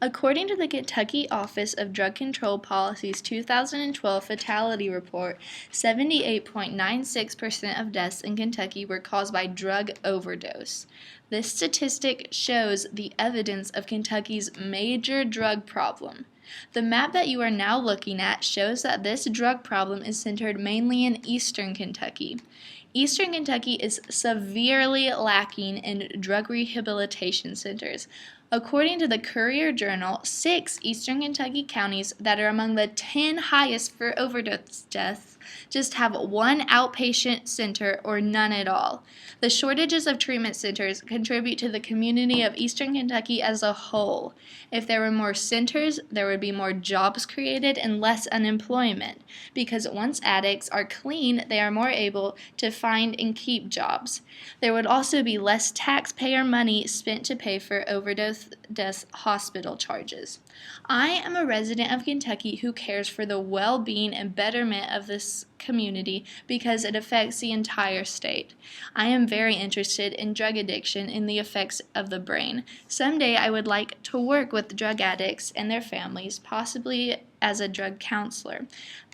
According to the Kentucky Office of Drug Control Policy's 2012 fatality report, 78.96% of deaths in Kentucky were caused by drug overdose. This statistic shows the evidence of Kentucky's major drug problem. The map that you are now looking at shows that this drug problem is centered mainly in eastern Kentucky. Eastern Kentucky is severely lacking in drug rehabilitation centers. According to the Courier-Journal, 6 eastern Kentucky counties that are among the 10 highest for overdose deaths just have one outpatient center or none at all. The shortages of treatment centers contribute to the community of eastern Kentucky as a whole. If there were more centers, there would be more jobs created and less unemployment, because once addicts are clean, they are more able to find and keep jobs. There would also be less taxpayer money spent to pay for overdose death hospital charges. I am a resident of Kentucky who cares for the well-being and betterment of this community because it affects the entire state. I am very interested in drug addiction and the effects of the brain. Someday I would like to work with drug addicts and their families, possibly as a drug counselor.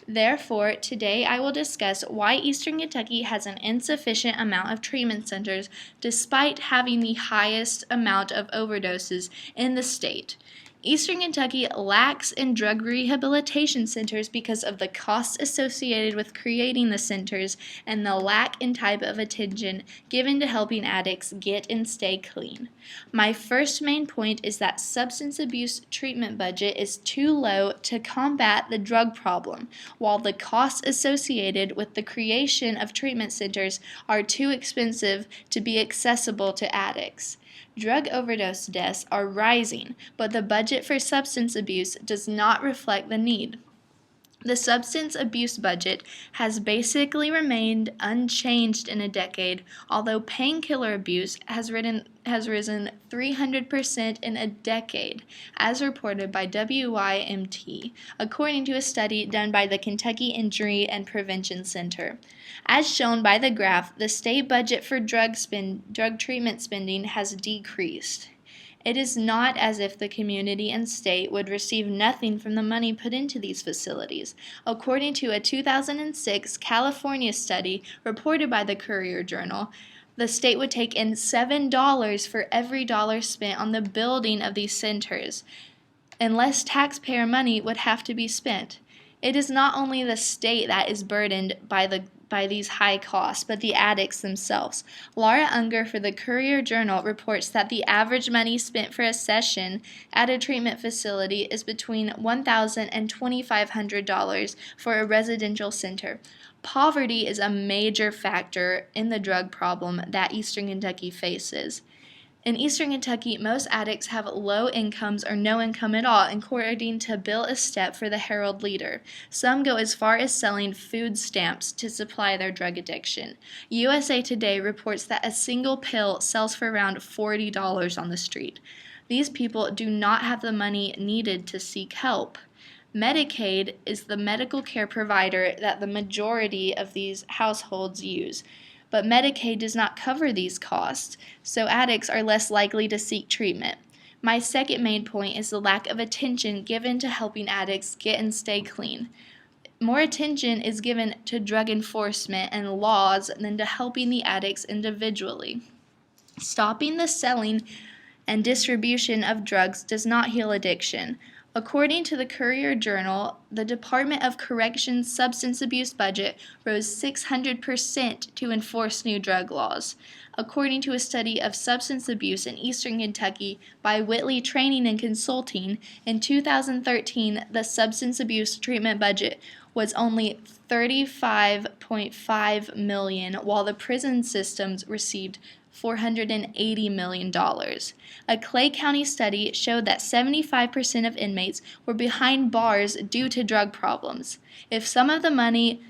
Therefore, today I will discuss why Eastern Kentucky has an insufficient amount of treatment centers despite having the highest amount of overdoses in the state. Eastern Kentucky lacks in drug rehabilitation centers because of the costs associated with creating the centers and the lack in type of attention given to helping addicts get and stay clean. My first main point is that substance abuse treatment budget is too low to combat the drug problem, while the costs associated with the creation of treatment centers are too expensive to be accessible to addicts. Drug overdose deaths are rising, but the budget for substance abuse does not reflect the need. The substance abuse budget has basically remained unchanged in a decade, although painkiller abuse has risen 300% in a decade, as reported by WYMT, according to a study done by the Kentucky Injury and Prevention Center. As shown by the graph, the state budget for drug treatment spending has decreased. It is not as if the community and state would receive nothing from the money put into these facilities. According to a 2006 California study reported by the Courier-Journal, the state would take in $7 for every dollar spent on the building of these centers, and less taxpayer money would have to be spent. It is not only the state that is burdened by these high costs, but the addicts themselves. Laura Unger for the Courier-Journal reports that the average money spent for a session at a treatment facility is between $1,000 and $2,500 for a residential center. Poverty is a major factor in the drug problem that Eastern Kentucky faces. In Eastern Kentucky, most addicts have low incomes or no income at all, according to Bill Estep for the Herald-Leader. Some go as far as selling food stamps to supply their drug addiction. USA Today reports that a single pill sells for around $40 on the street. These people do not have the money needed to seek help. Medicaid is the medical care provider that the majority of these households use. But Medicaid does not cover these costs, so addicts are less likely to seek treatment. My second main point is the lack of attention given to helping addicts get and stay clean. More attention is given to drug enforcement and laws than to helping the addicts individually. Stopping the selling and distribution of drugs does not heal addiction. According to the Courier-Journal, the Department of Corrections substance abuse budget rose 600% to enforce new drug laws. According to a study of substance abuse in Eastern Kentucky by Whitley Training and Consulting, in 2013, the substance abuse treatment budget was only $35.5 million, while the prison systems received $480 million. A Clay County study showed that 75% of inmates were behind bars due to drug problems. If some of the money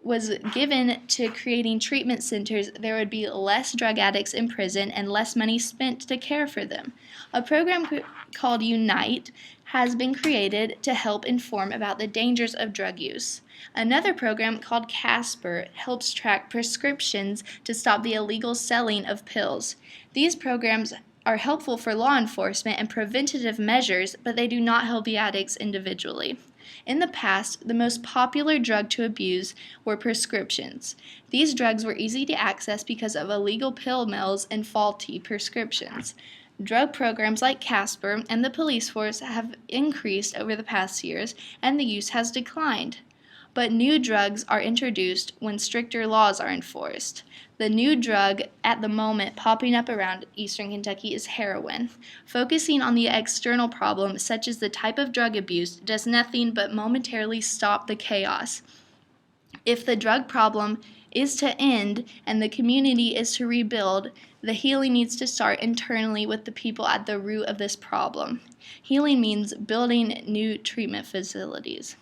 was given to creating treatment centers, there would be less drug addicts in prison and less money spent to care for them. A program called Unite has been created to help inform about the dangers of drug use. Another program called Casper helps track prescriptions to stop the illegal selling of pills. These programs are helpful for law enforcement and preventative measures, but they do not help the addicts individually. In the past, the most popular drug to abuse were prescriptions. These drugs were easy to access because of illegal pill mills and faulty prescriptions. Drug programs like Casper and the police force have increased over the past years, and the use has declined. But new drugs are introduced when stricter laws are enforced. The new drug at the moment popping up around Eastern Kentucky is heroin. Focusing on the external problem, such as the type of drug abuse, does nothing but momentarily stop the chaos. If the drug problem is to end and the community is to rebuild, the healing needs to start internally with the people at the root of this problem. Healing means building new treatment facilities.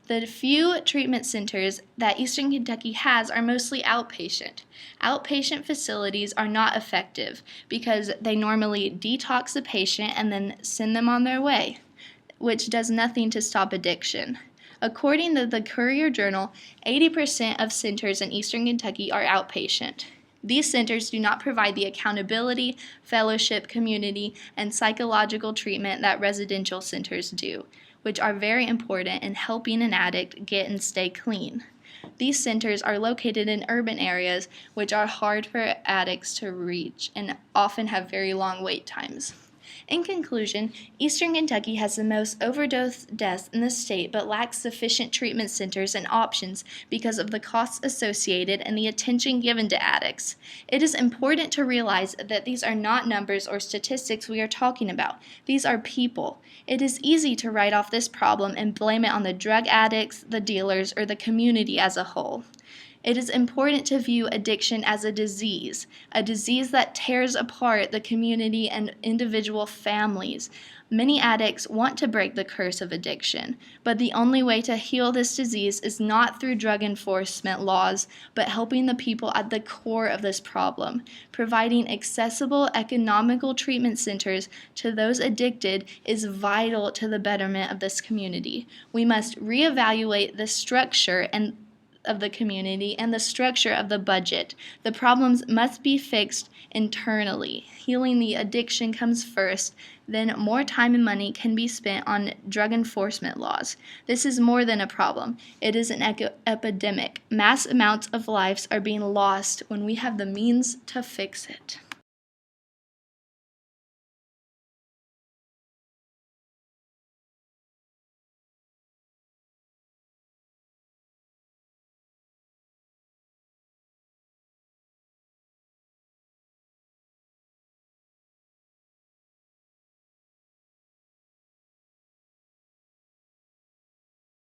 The few treatment centers that Eastern Kentucky has are mostly outpatient. Outpatient facilities are not effective because they normally detox the patient and then send them on their way, which does nothing to stop addiction. According to the Courier-Journal, 80% of centers in Eastern Kentucky are outpatient. These centers do not provide the accountability, fellowship, community, and psychological treatment that residential centers do, which are very important in helping an addict get and stay clean. These centers are located in urban areas, which are hard for addicts to reach and often have very long wait times. In conclusion, Eastern Kentucky has the most overdose deaths in the state but lacks sufficient treatment centers and options because of the costs associated and the attention given to addicts. It is important to realize that these are not numbers or statistics we are talking about. These are people. It is easy to write off this problem and blame it on the drug addicts, the dealers, or the community as a whole. It is important to view addiction as a disease that tears apart the community and individual families. Many addicts want to break the curse of addiction, but the only way to heal this disease is not through drug enforcement laws, but helping the people at the core of this problem. Providing accessible, economical treatment centers to those addicted is vital to the betterment of this community. We must reevaluate the structure of the community and the structure of the budget. The problems must be fixed internally. Healing the addiction comes first, then more time and money can be spent on drug enforcement laws. This is more than a problem. It is an epidemic. Mass amounts of lives are being lost when we have the means to fix it.